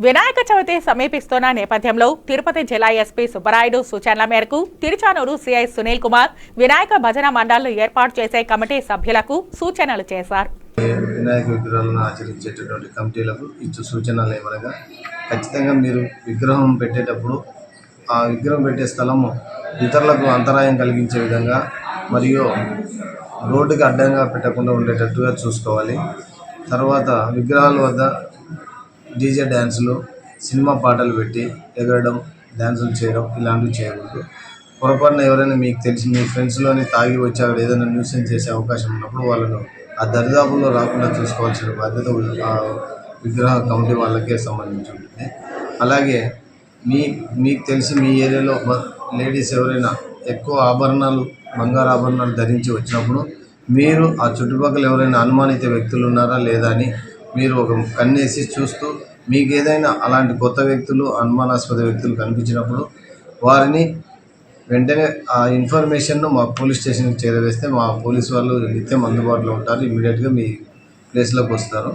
వినాయక చవితి సమీపిస్తున్న నేపథ్యంలో తిరుపతి జిల్లా ఎస్పీ సుబ్బరాయుడు సూచనల మేరకు తిరుచానూరు సిఐ సునీల్ కుమార్ వినాయక భజన మండళ్లు ఏర్పాటు చేసే కమిటీ సభ్యులకు సూచనలు చేశారు. వినాయక విగ్రహాలను ఆచరించేటటువంటి కమిటీలకు ఇచ్చే సూచనలు ఏమనగా ఖచ్చితంగా మీరు విగ్రహం పెట్టేటప్పుడు ఆ విగ్రహం పెట్టే స్థలము ఇతరులకు అంతరాయం కలిగించే విధంగా మరియు రోడ్డుకి అడ్డంగా పెట్టకుండా ఉండేటట్టుగా చూసుకోవాలి. తర్వాత విగ్రహాల వద్ద డీజే డ్యాన్సులు, సినిమా పాటలు పెట్టి ఎగరడం, డ్యాన్సులు చేయడం ఇలాంటివి చేయకూడదు. పొరపాటున ఎవరైనా మీకు తెలిసి మీ ఫ్రెండ్స్లోని తాగి వచ్చి అక్కడ ఏదైనా న్యూసెన్స్ చేసే అవకాశం ఉన్నప్పుడు వాళ్ళను ఆ దరిదాపుల్లో రాకుండా చూసుకోవాల్సిన బాధ్యత విగ్రహ కమిటీ వాళ్ళకే సంబంధించి ఉంటుంది. అలాగే మీకు తెలిసి మీ ఏరియాలో లేడీస్ ఎవరైనా ఎక్కువ ఆభరణాలు, బంగారు ఆభరణాలు ధరించి వచ్చినప్పుడు మీరు ఆ చుట్టుపక్కల ఎవరైనా అనుమానిత వ్యక్తులు ఉన్నారా లేదా అని మీరు ఒక కన్నేసి చూస్తూ మీకు ఏదైనా అలాంటి కొత్త వ్యక్తులు, అనుమానాస్పద వ్యక్తులు కనిపించినప్పుడు వారిని వెంటనే ఆ ఇన్ఫర్మేషన్ను మా పోలీస్ స్టేషన్కి చేరవేస్తే మా పోలీసు వాళ్ళు నిత్యం అందుబాటులో ఉంటారు. ఇమీడియట్గా మీ ప్లేస్లోకి వస్తారు.